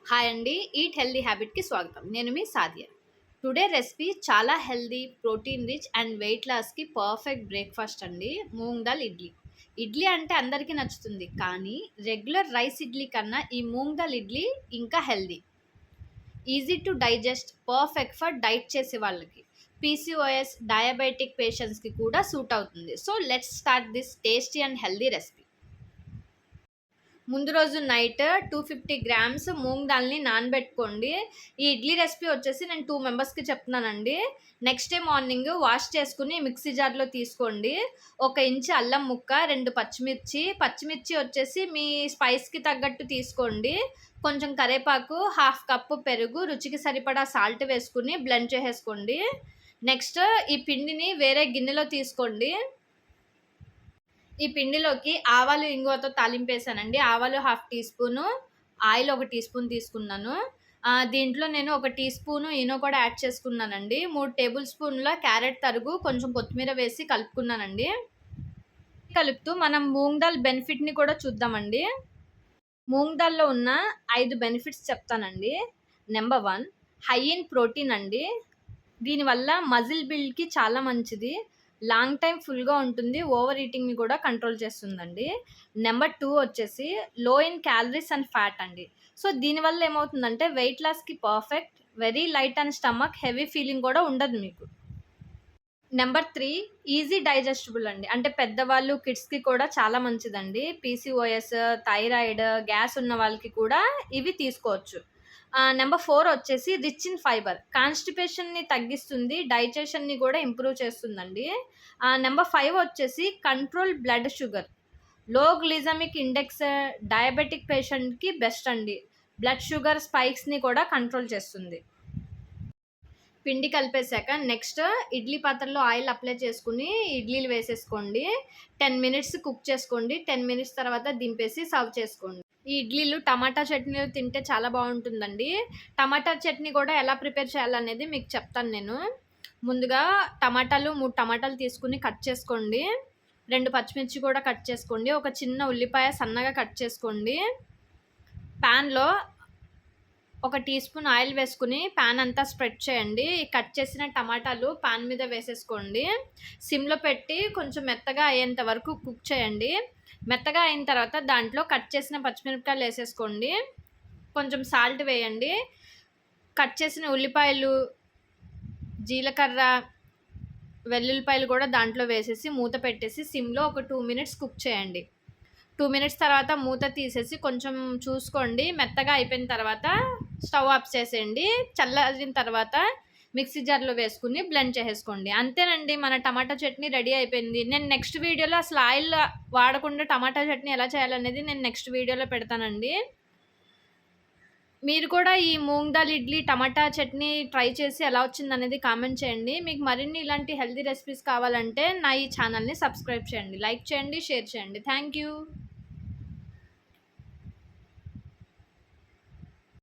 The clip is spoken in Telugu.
హాయ్ అండి. ఈట్ హెల్దీ హ్యాబిట్‌కి స్వాగతం. నేను మీ సాదియా. టుడే రెసిపీ చాలా healthy, protein rich and weight లాస్‌కి పర్ఫెక్ట్ బ్రేక్‌ఫాస్ట్ అండి. మూంగ్ దాల్ ఇడ్లీ. ఇడ్లీ అంటే అందరికీ నచ్చుతుంది. కానీ రెగ్యులర్ రైస్ ఇడ్లీ కన్నా ఈ మూంగ్ దాల్ ఇడ్లీ ఇంకా healthy. Easy to digest, perfect for diet చేసే వాళ్ళకి. పీసీఓఎస్, డయాబెటిక్ పేషెంట్స్‌కి కూడా సూట్ అవుతుంది. So let's start this tasty and healthy recipe. ముందు రోజు నైట్ 250 గ్రామ్స్ మూంగ్ దాల్ని నానబెట్టుకోండి. ఈ ఇడ్లీ రెసిపీ వచ్చేసి నేను 2 మెంబర్స్కి చెప్తున్నానండి. నెక్స్ట్ డే మార్నింగ్ వాష్ చేసుకుని మిక్సీ జార్లో తీసుకోండి. 1 ఇంచు అల్లం ముక్క, 2 పచ్చిమిర్చి వచ్చేసి మీ స్పైస్కి తగ్గట్టు తీసుకోండి. కొంచెం కరేపాకు, హాఫ్ కప్పు పెరుగు, రుచికి సరిపడా సాల్ట్ వేసుకుని బ్లెండ్ చేసేసుకోండి. నెక్స్ట్ ఈ పిండిని వేరే గిన్నెలో తీసుకోండి. ఈ పిండిలోకి ఆవాలు, ఇంగువతో తాలింపేసానండి. ఆవాలు half tea spoon, oil 1 tea spoon తీసుకున్నాను. దీంట్లో నేను 1 టీ స్పూను ఈనో కూడా యాడ్ చేసుకున్నానండి. 3 టేబుల్ స్పూన్ల క్యారెట్ తరుగు, కొంచెం కొత్తిమీర వేసి కలుపుకున్నానండి. కలుపుతూ మనం మూంగ్ దాల్ బెనిఫిట్‌ని కూడా చూద్దామండి. మూంగ్ దాల్‌లో ఉన్న 5 బెనిఫిట్స్ చెప్తానండి. నెంబర్ 1 హై ఇన్ ప్రోటీన్ అండి. దీనివల్ల మజిల్ బిల్డ్‌కి చాలా మంచిది. లాంగ్ టైమ్ ఫుల్‌గా ఉంటుంది. ఓవర్ ఈటింగ్‌ని కూడా కంట్రోల్ చేస్తుందండి. నెంబర్ 2 వచ్చేసి low in calories and fat అండి. సో దీనివల్ల ఏమవుతుందంటే వెయిట్ లాస్‌కి perfect, very light and stomach, heavy feeling కూడా ఉండదు మీకు. నెంబర్ 3 ఈజీ డైజెస్టబుల్ అండి. అంటే పెద్దవాళ్ళు, కిడ్స్‌కి కూడా చాలా మంచిదండి. పీసీఓఎస్, థైరాయిడ్, గ్యాస్ ఉన్న వాళ్ళకి కూడా ఇవి తీసుకోవచ్చు. నెంబర్ 4 వచ్చేసి రిచ్ ఇన్ ఫైబర్. కాన్‌స్టిపేషన్‌ని తగ్గిస్తుంది. డైజెషన్‌ని కూడా ఇంప్రూవ్ చేస్తుందండి. నెంబర్ 5 వచ్చేసి కంట్రోల్ బ్లడ్ షుగర్. లో గ్లిసెమిక్ ఇండెక్స్ డయాబెటిక్ పేషెంట్‌కి బెస్ట్ అండి. బ్లడ్ షుగర్ స్పైక్స్‌ని కూడా కంట్రోల్ చేస్తుంది. పిండి కలిపేసాక నెక్స్ట్ ఇడ్లీ పాత్రలో ఆయిల్ అప్లై చేసుకుని ఇడ్లీలు వేసేసుకోండి. 10 మినిట్స్ కుక్ చేసుకోండి. 10 మినిట్స్ తర్వాత దింపేసి సర్వ్ చేసుకోండి. ఈ ఇడ్లీలు టమాటా చట్నీలో తింటే చాలా బాగుంటుందండి. టమాటా చట్నీ కూడా ఎలా ప్రిపేర్ చేయాలనేది మీకు చెప్తాను నేను. ముందుగా 3 టమాటాలు తీసుకుని కట్ చేసుకోండి. 2 పచ్చిమిర్చి కూడా కట్ చేసుకోండి. ఒక చిన్న ఉల్లిపాయ సన్నగా కట్ చేసుకోండి. ప్యాన్లో 1 టీ స్పూన్ ఆయిల్ వేసుకుని ప్యాన్ అంతా స్ప్రెడ్ చేయండి. కట్ చేసిన టమాటాలు పాన్ మీద వేసేసుకోండి. సిమ్‌లో పెట్టి కొంచెం మెత్తగా అయ్యేంత వరకు కుక్ చేయండి. మెత్తగా అయిన తర్వాత దాంట్లో కట్ చేసిన పచ్చిమిరపకాయలు వేసేసుకోండి. కొంచెం సాల్ట్ వేయండి. కట్ చేసిన ఉల్లిపాయలు, జీలకర్ర, వెల్లుల్లిపాయలు కూడా దాంట్లో వేసేసి మూత పెట్టేసి సిమ్‌లో ఒక 2 మినిట్స్ కుక్ చేయండి. 2 మినిట్స్ తర్వాత మూత తీసేసి కొంచెం చూసుకోండి. మెత్తగా అయిపోయిన తర్వాత స్టవ్ ఆఫ్ చేసేయండి. చల్లారిన తర్వాత మిక్సీ జార్‌లో వేసుకుని బ్లెండ్ చేసేసుకోండి. అంతేనండి, మన టమాటా చట్నీ రెడీ అయిపోయింది. నేను నెక్స్ట్ వీడియోలో అసలు ఆయిల్ వాడకుండా టమాటా చట్నీ ఎలా చేయాలనేది నేను నెక్స్ట్ వీడియోలో పెడతానండి. మీరు కూడా ఈ మూంగ్ దాల్ ఇడ్లీ, టమాటా చట్నీ ట్రై చేసి ఎలా వచ్చిందనేది కామెంట్ చేయండి. మీకు మరిన్ని ఇలాంటి హెల్తీ రెసిపీస్ కావాలంటే నా ఈ ఛానల్‌ని సబ్స్క్రైబ్ చేయండి. లైక్ చేయండి, షేర్ చేయండి. Thank you.